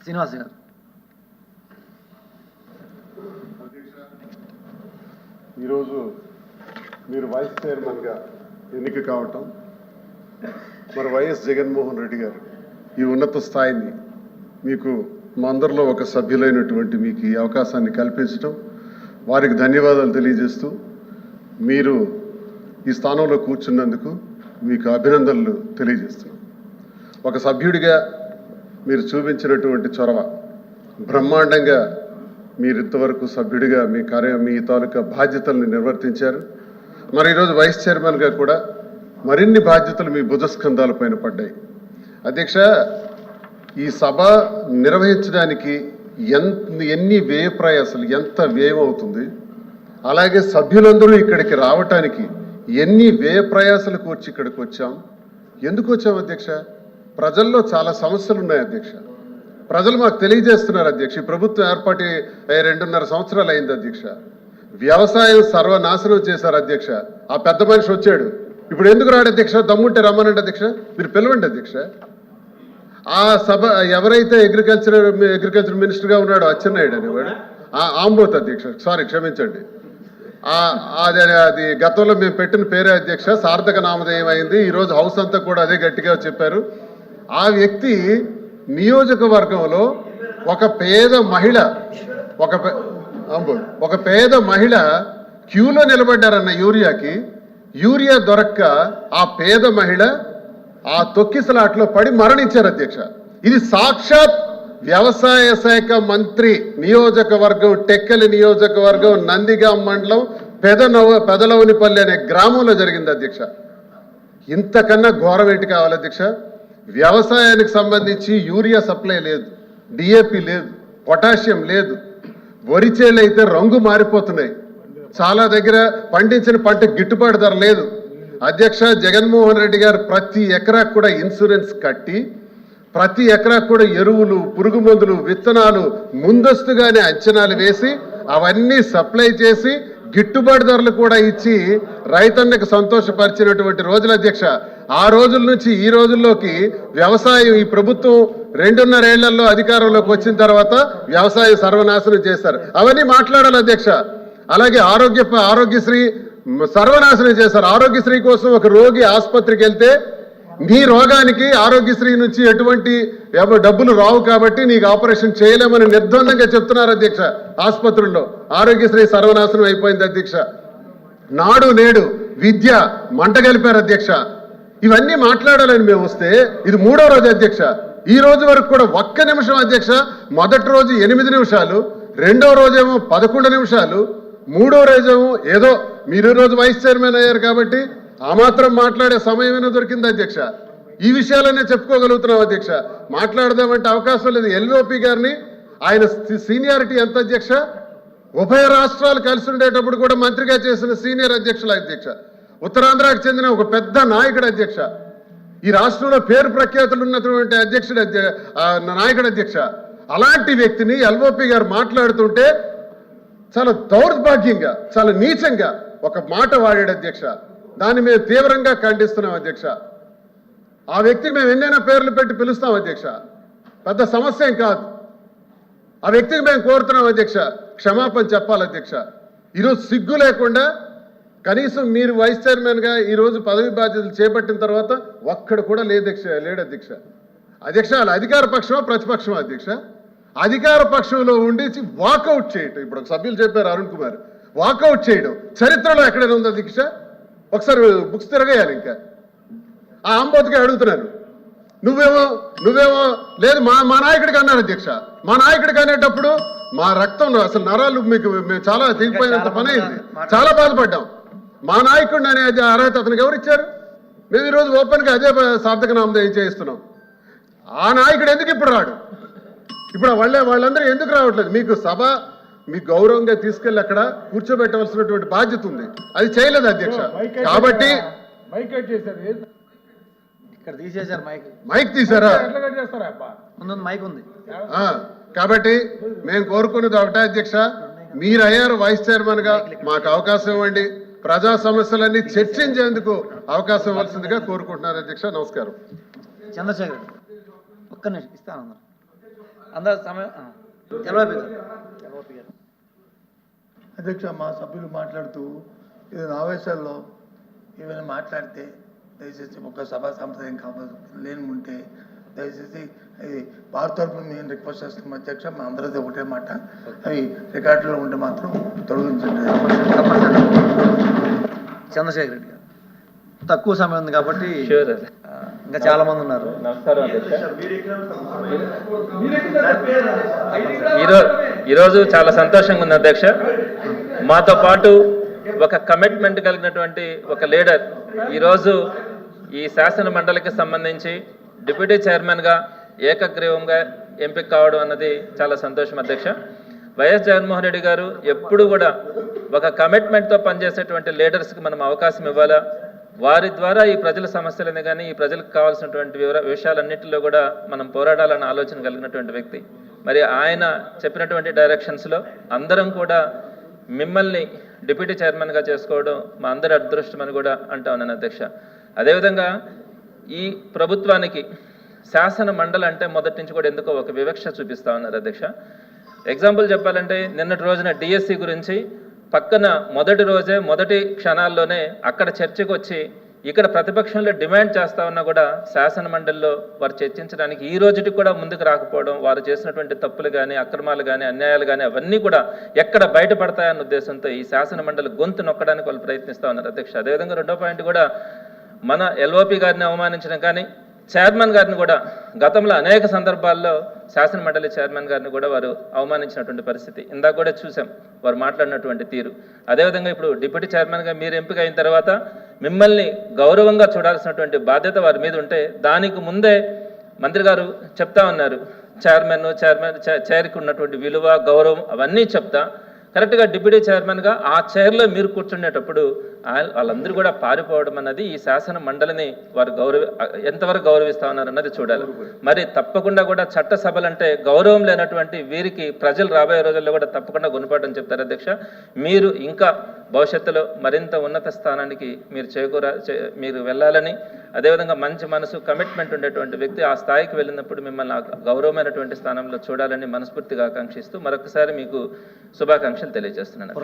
శ్రీనివాస్ గారు. ఈరోజు మీరు వైస్ చైర్మన్గా ఎన్నిక కావటం, మరి వైఎస్ జగన్మోహన్ రెడ్డి గారు ఈ ఉన్నత స్థాయిని మీకు మా అందరిలో ఒక సభ్యులైనటువంటి మీకు ఈ అవకాశాన్ని కల్పించడం, వారికి ధన్యవాదాలు తెలియజేస్తూ మీరు ఈ స్థానంలో కూర్చున్నందుకు మీకు అభినందనలు తెలియజేస్తున్నాం. ఒక సభ్యుడిగా మీరు చూపించినటువంటి చొరవ బ్రహ్మాండంగా మీరు ఇంతవరకు సభ్యుడిగా మీ తాలూకా బాధ్యతల్ని నిర్వర్తించారు. మరి ఈరోజు వైస్ చైర్మన్గా కూడా మరిన్ని బాధ్యతలు మీ భుజస్కంధాలపైన పడ్డాయి. అధ్యక్ష, ఈ సభ నిర్వహించడానికి ఎన్ని వ్యయ ప్రయాసాలు, ఎంత వ్యయం అవుతుంది, అలాగే సభ్యులందరూ ఇక్కడికి రావటానికి ఎన్ని వ్యయ ప్రయాసాలు కూర్చి ఇక్కడికి వచ్చాం. ఎందుకు వచ్చాం అధ్యక్ష? ప్రజల్లో చాలా సమస్యలు ఉన్నాయి అధ్యక్ష. ప్రజలు మాకు తెలియజేస్తున్నారు అధ్యక్ష. ఈ ప్రభుత్వం ఏర్పాటు 2.5 సంవత్సరాలు అయింది అధ్యక్ష. వ్యవసాయం సర్వనాశనం చేశారు అధ్యక్ష. ఆ పెద్ద మనిషి వచ్చాడు, ఇప్పుడు ఎందుకు రాడు అధ్యక్ష? దమ్ముంటే రమ్మనండి అధ్యక్ష, మీరు పిలవండి అధ్యక్ష. ఆ సభ ఎవరైతే అగ్రికల్చర్ మినిస్టర్గా ఉన్నాడో అచ్చెన్నాయుడు అనేవాడు, ఆంబోత్ అధ్యక్ష, సారీ క్షమించండి, అది గతంలో మేము పెట్టిన పేరే అధ్యక్ష, సార్థక నామధేయం అయింది. ఈరోజు హౌస్ అంతా కూడా అదే గట్టిగా చెప్పారు. ఆ వ్యక్తి నియోజకవర్గంలో ఒక పేద మహిళ క్యూలో నిలబడ్డారన్న యూరియా దొరక్క ఆ పేద మహిళ ఆ తొక్కిసలాట్లో పడి మరణించారు అధ్యక్ష. ఇది సాక్షాత్ వ్యవసాయ శాఖ మంత్రి నియోజకవర్గం, టెక్కలి నియోజకవర్గం, నందిగాం మండలం, పెదలవనిపల్లి అనే గ్రామంలో జరిగింది అధ్యక్ష. ఇంతకన్నా ఘోరం ఏంటి కావాలి అధ్యక్ష? వ్యవసాయానికి సంబంధించి యూరియా సప్లై లేదు, డిఏపి లేదు, పొటాషియం లేదు, వరి చేలు అయితే రంగు మారిపోతున్నాయి, చాలా దగ్గర పండించిన పంట గిట్టుబాటు ధర లేదు అధ్యక్ష. జగన్మోహన్ రెడ్డి గారు ప్రతి ఎకరాకు కూడా ఇన్సూరెన్స్ కట్టి, ప్రతి ఎకరాకు కూడా ఎరువులు, పురుగు మందులు, విత్తనాలు ముందస్తుగానే అంచనాలు వేసి అవన్నీ సప్లై చేసి గిట్టుబాటు ధరలు కూడా ఇచ్చి రైతన్నకు సంతోషపరిచినటువంటి రోజులు అధ్యక్ష. ఆ రోజుల నుంచి ఈ రోజుల్లోకి వ్యవసాయం, ఈ ప్రభుత్వం 2.5 ఏళ్లలో అధికారంలోకి వచ్చిన తర్వాత వ్యవసాయం సర్వనాశనం చేశారు. అవన్నీ మాట్లాడాలి అధ్యక్ష. అలాగే ఆరోగ్యశ్రీ సర్వనాశనం చేశారు. ఆరోగ్యశ్రీ కోసం ఒక రోగి ఆసుపత్రికి వెళ్తే నీ రోగానికి ఆరోగ్యశ్రీ నుంచి ఎటువంటి డబ్బులు రావు కాబట్టి నీకు ఆపరేషన్ చేయలేమని నిర్ద్వందంగా చెప్తున్నారు అధ్యక్ష. ఆసుపత్రుల్లో ఆరోగ్యశ్రీ సర్వనాశనం అయిపోయింది అధ్యక్ష. నాడు నేడు విద్య మంట కలిపారు అధ్యక్ష. ఇవన్నీ మాట్లాడాలని మేము వస్తే ఇది 3వ రోజు అధ్యక్ష. ఈ రోజు వరకు కూడా 1 నిమిషం అధ్యక్ష. మొదటి రోజు 8 నిమిషాలు, 2వ రోజేమో 11 నిమిషాలు, 3వ రోజేమో ఏదో మీరు రోజు వైస్ చైర్మన్ అయ్యారు కాబట్టి ఆ మాత్రం మాట్లాడే సమయమైనా దొరికింది అధ్యక్ష. ఈ విషయాలనే చెప్పుకోగలుగుతున్నాం అధ్యక్ష. మాట్లాడదామంటే అవకాశం లేదు. ఎల్ఓపి గారిని, ఆయన సీనియారిటీ ఎంత అధ్యక్ష? ఉభయ రాష్ట్రాలు కలిసి ఉండేటప్పుడు కూడా మంత్రిగా చేసిన సీనియర్ అధ్యక్షులు అధ్యక్ష. ఉత్తరాంధ్రకు చెందిన ఒక పెద్ద నాయకుడు అధ్యక్ష. ఈ రాష్ట్రంలో పేరు ప్రఖ్యాతులు ఉన్నటువంటి నాయకుడు అధ్యక్ష. అలాంటి వ్యక్తిని ఎల్ఓపి గారు మాట్లాడుతుంటే చాలా దౌర్భాగ్యంగా, చాలా నీచంగా ఒక మాట వాడాడు అధ్యక్ష. దాన్ని మేము తీవ్రంగా ఖండిస్తున్నాం అధ్యక్ష. ఆ వ్యక్తికి మేము ఎన్నైనా పేర్లు పెట్టి పిలుస్తాం అధ్యక్ష, పెద్ద సమస్య ఏం కాదు. ఆ వ్యక్తికి మేము కోరుతున్నాం అధ్యక్ష, క్షమాపణ చెప్పాలి అధ్యక్ష. ఈరోజు సిగ్గు లేకుండా కనీసం మీరు వైస్ చైర్మన్గా ఈరోజు పదవి బాధ్యతలు చేపట్టిన తర్వాత ఒక్కడు కూడా లేడు అధ్యక్ష. అధ్యక్ష, వాళ్ళ అధికార పక్షమా ప్రతిపక్షమా అధ్యక్ష? అధికార పక్షంలో ఉండి వాకౌట్ చేయటం, ఇప్పుడు ఒక సభ్యులు చెప్పారు అరుణ్ కుమార్, వాకౌట్ చేయడం చరిత్రలో ఎక్కడైనా ఉంది అధ్యక్ష? ఒకసారి బుక్స్ తిరగేయాలి. ఇంకా ఆ ఆంబోతుగా అడుగుతున్నాను, నువ్వేమో లేదు మా నాయకుడికి అన్నారు అధ్యక్ష. మా నాయకుడికి అనేటప్పుడు మా రక్తం అసలు నరాలు మేము చాలా తెగిపోయినంత పని అయింది, చాలా బాధపడ్డాం. మా నాయకుడిని అనే అర్హత అతనికి ఎవరు ఇచ్చారు? మేము ఈరోజు ఓపెన్గా అదే సార్థక నామధేయం చేయిస్తున్నాం. ఆ నాయకుడు ఎందుకు ఇప్పుడు రాడు? ఇప్పుడు వాళ్ళందరూ ఎందుకు రావట్లేదు? మీకు సభ మీకు గౌరవంగా తీసుకెళ్ళి అక్కడ కూర్చోబెట్టవలసినటువంటి బాధ్యత ఉంది, అది చేయలేదు అధ్యక్ష. కాబట్టి ఇక్కడ తీసేశారు, మైక్ తీసారా? మైక్ ఉంది. కాబట్టి మేము కోరుకున్నది ఒకటే అధ్యక్ష, మీరు అయ్యారు వైస్ చైర్మన్ గా, మాకు అవకాశం ఇవ్వండి, ప్రజా సమస్యలన్నీ చర్చించేందుకు అవకాశం ఇవ్వాల్సిందిగా కోరుకుంటున్నారు అధ్యక్ష. నమస్కారం. చంద్రశేఖర్ ఒక్క నిమిషం ఇస్తాను. అందరు సమయం ఎల్ఓపి గారు. అధ్యక్ష, మా సభ్యులు మాట్లాడుతూ ఇది ఆవేశాల్లో ఏమైనా మాట్లాడితే దయచేసి ఒక సభా సాంప్రదాయం లేని ఉంటే దయచేసి అది వారి తరఫున మేము రిక్వెస్ట్ చేస్తున్నాం అధ్యక్ష. మా అందరిది ఒకటే మాట, అవి రికార్డులో ఉంటే మాత్రం తొలగించండి. చంద్రశేఖర్ రెడ్డి గారు. తక్కువ సమయం ఉంది కాబట్టి Sure. ఇంకా చాలా మంది ఉన్నారు. నమస్కారం అధ్యక్ష. ఈరోజు చాలా సంతోషంగా ఉంది అధ్యక్ష. మాతో పాటు ఒక కమిట్మెంట్ కలిగినటువంటి ఒక లీడర్ ఈరోజు ఈ శాసన మండలికి సంబంధించి డిప్యూటీ చైర్మన్గా ఏకగ్రీవంగా ఎంపిక కావడం అన్నది చాలా సంతోషం అధ్యక్ష. వైఎస్ జగన్మోహన్ రెడ్డి గారు ఎప్పుడు కూడా ఒక కమిట్మెంట్తో పనిచేసేటువంటి లీడర్స్కి మనం అవకాశం ఇవ్వాలా, వారి ద్వారా ఈ ప్రజల సమస్యలని కానీ ఈ ప్రజలకు కావాల్సినటువంటి విషయాలన్నింటిలో కూడా మనం పోరాడాలన్న ఆలోచన కలిగినటువంటి వ్యక్తి. మరి ఆయన చెప్పినటువంటి డైరెక్షన్స్లో అందరం కూడా మిమ్మల్ని డిప్యూటీ చైర్మన్గా చేసుకోవడం మా అందరి అదృష్టం అని కూడా అంటా ఉన్నాను అధ్యక్ష. అదేవిధంగా ఈ ప్రభుత్వానికి శాసన మండలి అంటే మొదటి నుంచి కూడా ఎందుకో ఒక వివక్ష చూపిస్తూ ఉన్నారు అధ్యక్ష. ఎగ్జాంపుల్ చెప్పాలంటే నిన్నటి రోజున డిఎస్సి గురించి పక్కన మొదటి రోజే మొదటి క్షణాల్లోనే అక్కడ చర్చకు వచ్చి ఇక్కడ ప్రతిపక్షంలో డిమాండ్ చేస్తా ఉన్నా కూడా శాసన మండలిలో వారు చర్చించడానికి ఈ రోజుకి కూడా ముందుకు రాకపోవడం, వారు చేసినటువంటి తప్పులు కానీ అక్రమాలు కానీ అన్యాయాలు కానీ అవన్నీ కూడా ఎక్కడ బయటపడతాయన్న ఉద్దేశంతో ఈ శాసన మండలి గొంతు నొక్కడానికి వాళ్ళు ప్రయత్నిస్తూ ఉన్నారు అధ్యక్ష. అదేవిధంగా రెండో పాయింట్ కూడా మన ఎల్ఓపి గారిని అవమానించడం కానీ చైర్మన్ గారిని కూడా గతంలో అనేక సందర్భాల్లో శాసన మండలి చైర్మన్ గారిని కూడా వారు అవమానించినటువంటి పరిస్థితి ఇందాక కూడా చూసాం వారు మాట్లాడినటువంటి తీరు. అదేవిధంగా ఇప్పుడు డిప్యూటీ చైర్మన్గా మీరు ఎంపిక అయిన తర్వాత మిమ్మల్ని గౌరవంగా చూడాల్సినటువంటి బాధ్యత వారి మీద ఉంటే దానికి ముందే మంత్రి గారు చెప్తా ఉన్నారు చైర్కి ఉన్నటువంటి విలువ గౌరవం అవన్నీ చెప్తా కరెక్ట్గా డిప్యూటీ చైర్మన్గా ఆ చైర్లో మీరు కూర్చునేటప్పుడు వాళ్ళందరూ కూడా పారిపోవడం అన్నది ఈ శాసన మండలిని వారు ఎంతవరకు గౌరవిస్తా ఉన్నారన్నది చూడాలి. మరి తప్పకుండా కూడా చట్టసభలు అంటే గౌరవం లేనటువంటి వీరికి ప్రజలు రాబోయే రోజుల్లో కూడా తప్పకుండా గుణపాఠం చెప్తారు అధ్యక్ష. మీరు ఇంకా భవిష్యత్తులో మరింత ఉన్నత స్థానానికి మీరు వెళ్ళాలని, అదేవిధంగా మంచి మనసు కమిట్మెంట్ ఉండేటువంటి వ్యక్తి ఆ స్థాయికి వెళ్ళినప్పుడు మిమ్మల్ని గౌరవమైనటువంటి స్థానంలో చూడాలని మనస్ఫూర్తిగా ఆకాంక్షిస్తూ మరొకసారి మీకు శుభాకాంక్షలు తెలియజేస్తున్నాను.